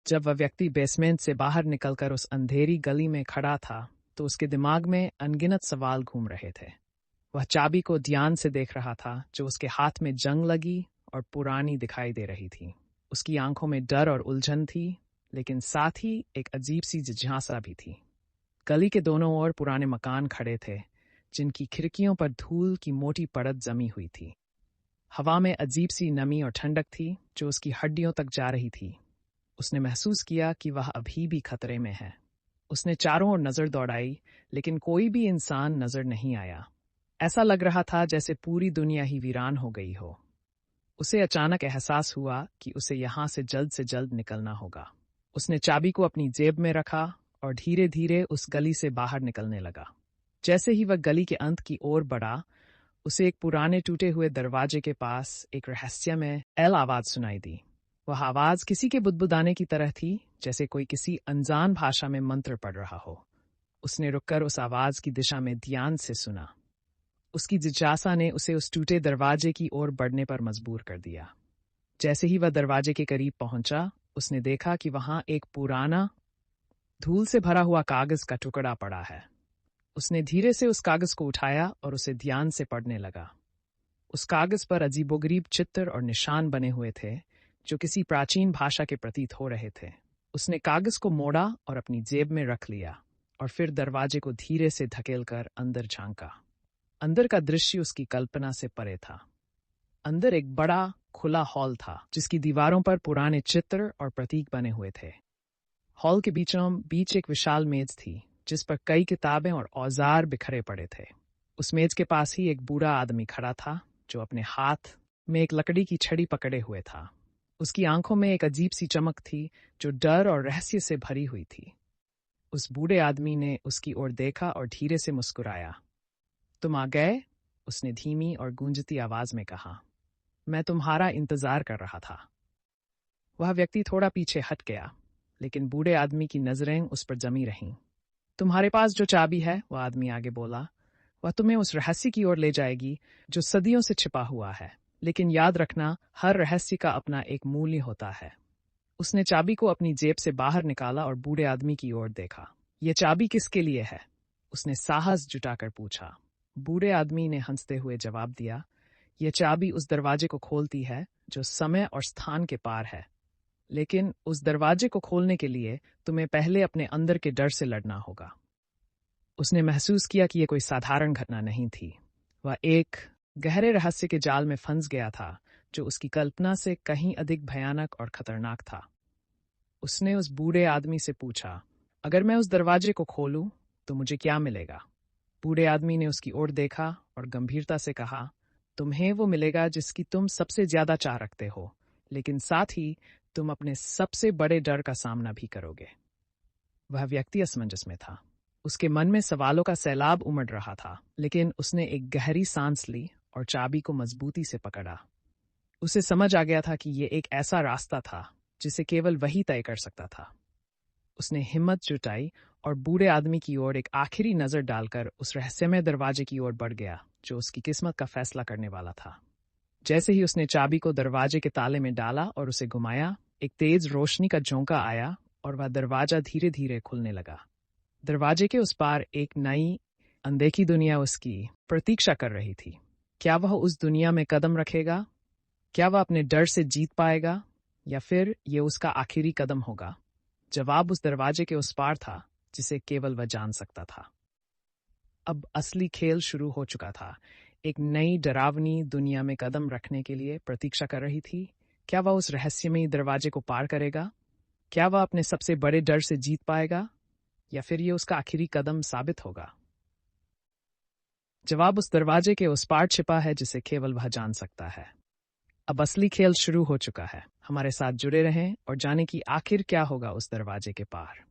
जब वह व्यक्ति बेसमेंट से बाहर निकलकर उस अंधेरी गली में खड़ा था, तो उसके दिमाग में अनगिनत सवाल घूम रहे थे। वह चाबी को ध्यान से देख रहा था, जो उसके हाथ में जंग लगी और पुरानी दिखाई दे रही थी। उसकी आंखों में डर और उलझन थी, लेकिन साथ ही एक अजीब सी जिज्ञासा भी थी। गली के दोनों ओर पुराने मकान खड़े थे, जिनकी खिड़कियों पर धूल की मोटी परत जमी हुई थी। हवा में अजीब सी नमी और ठंडक थी, जो उसकी हड्डियों तक जा रही थी। उसने महसूस किया कि वह अभी भी खतरे में है। उसने चारों ओर नजर दौड़ाई, लेकिन कोई भी इंसान नजर नहीं आया। ऐसा लग रहा था जैसे पूरी दुनिया ही वीरान हो गई हो। उसे अचानक एहसास हुआ कि उसे यहाँ से जल्द निकलना होगा। उसने चाबी को अपनी जेब में रखा और धीरे धीरे उस गली से बाहर निकलने लगा। जैसे ही वह गली के अंत की ओर बढ़ा, उसे एक पुराने टूटे हुए दरवाजे के पास एक रहस्यमय आवाज सुनाई दी। वह आवाज किसी के बुदबुदाने की तरह थी, जैसे कोई किसी अनजान भाषा में मंत्र पढ़ रहा हो। उसने रुककर उस आवाज की दिशा में ध्यान से सुना। उसकी जिज्ञासा ने उसे उस टूटे दरवाजे की ओर बढ़ने पर मजबूर कर दिया। जैसे ही वह दरवाजे के करीब पहुंचा, उसने देखा कि वहां एक पुराना, धूल से भरा हुआ कागज का टुकड़ा पड़ा है। उसने धीरे से उस कागज को उठाया और उसे ध्यान से पढ़ने लगा। उस कागज पर अजीबोगरीब चित्र और निशान बने हुए थे, जो किसी प्राचीन भाषा के प्रतीत हो रहे थे। उसने कागज को मोड़ा और अपनी जेब में रख लिया, और फिर दरवाजे को धीरे से धकेलकर अंदर झांका। अंदर का दृश्य उसकी कल्पना से परे था। अंदर एक बड़ा खुला हॉल था, जिसकी दीवारों पर पुराने चित्र और प्रतीक बने हुए थे। हॉल के बीचों बीच एक विशाल मेज थी, जिस पर कई किताबें और औजार बिखरे पड़े थे। उस मेज के पास ही एक बूढ़ा आदमी खड़ा था, जो अपने हाथ में एक लकड़ी की छड़ी पकड़े हुए था। उसकी आंखों में एक अजीब सी चमक थी, जो डर और रहस्य से भरी हुई थी। उस बूढ़े आदमी ने उसकी ओर देखा और धीरे से मुस्कुराया। तुम आ गए? उसने धीमी और गूंजती आवाज में कहा। मैं तुम्हारा इंतजार कर रहा था। वह व्यक्ति थोड़ा पीछे हट गया, लेकिन बूढ़े आदमी की नजरें उस पर जमी रहीं। तुम्हारे पास जो चाबी है, वह आदमी आगे बोला, वह तुम्हें उस रहस्य की ओर ले जाएगी जो सदियों से छिपा हुआ है। लेकिन याद रखना, हर रहस्य का अपना एक मूल्य होता है। उसने चाबी को अपनी जेब से बाहर निकाला और बूढ़े आदमी की ओर देखा। यह चाबी किसके लिए है? उसने साहस जुटाकर पूछा। बूढ़े आदमी ने हंसते हुए जवाब दिया, यह चाबी उस दरवाजे को खोलती है जो समय और स्थान के पार है। लेकिन उस दरवाजे को खोलने के लिए तुम्हें पहले अपने अंदर के डर से लड़ना होगा। उसने महसूस किया कि यह कोई साधारण घटना नहीं थी। वह एक गहरे रहस्य के जाल में फंस गया था, जो उसकी कल्पना से कहीं अधिक भयानक और खतरनाक था। उसने उस बूढ़े आदमी से पूछा, अगर मैं उस दरवाजे को खोलूं, तो मुझे क्या मिलेगा? बूढ़े आदमी ने उसकी ओर देखा और गंभीरता से कहा, तुम्हें वो मिलेगा जिसकी तुम सबसे ज्यादा चाह रखते हो, लेकिन साथ ही तुम अपने सबसे बड़े डर का सामना भी करोगे। वह व्यक्ति असमंजस में था। उसके मन में सवालों का सैलाब उमड़ रहा था, लेकिन उसने एक गहरी सांस ली और चाबी को मजबूती से पकड़ा। उसे समझ आ गया था कि यह एक ऐसा रास्ता था जिसे केवल वही तय कर सकता था। उसने हिम्मत जुटाई और बूढ़े आदमी की ओर एक आखिरी नजर डालकर उस रहस्यमय दरवाजे की ओर बढ़ गया, जो उसकी किस्मत का फैसला करने वाला था। जैसे ही उसने चाबी को दरवाजे के ताले में डाला और उसे घुमाया, एक तेज रोशनी का झोंका आया और वह दरवाजा धीरे धीरे खुलने लगा। दरवाजे के उस पार एक नई, अनदेखी दुनिया उसकी प्रतीक्षा कर रही थी। क्या वह उस दुनिया में कदम रखेगा? क्या वह अपने डर से जीत पाएगा, या फिर ये उसका आखिरी कदम होगा? जवाब उस दरवाजे के उस पार था, जिसे केवल वह जान सकता था। अब असली खेल शुरू हो चुका था। एक नई डरावनी दुनिया में कदम रखने के लिए प्रतीक्षा कर रही थी। क्या वह उस रहस्यमयी दरवाजे को पार करेगा? क्या वह अपने सबसे बड़े डर से जीत पाएगा, या फिर ये उसका आखिरी कदम साबित होगा? जवाब उस दरवाजे के उस पार छिपा है, जिसे केवल वह जान सकता है। अब असली खेल शुरू हो चुका है। हमारे साथ जुड़े रहें और जानें कि आखिर क्या होगा उस दरवाजे के पार।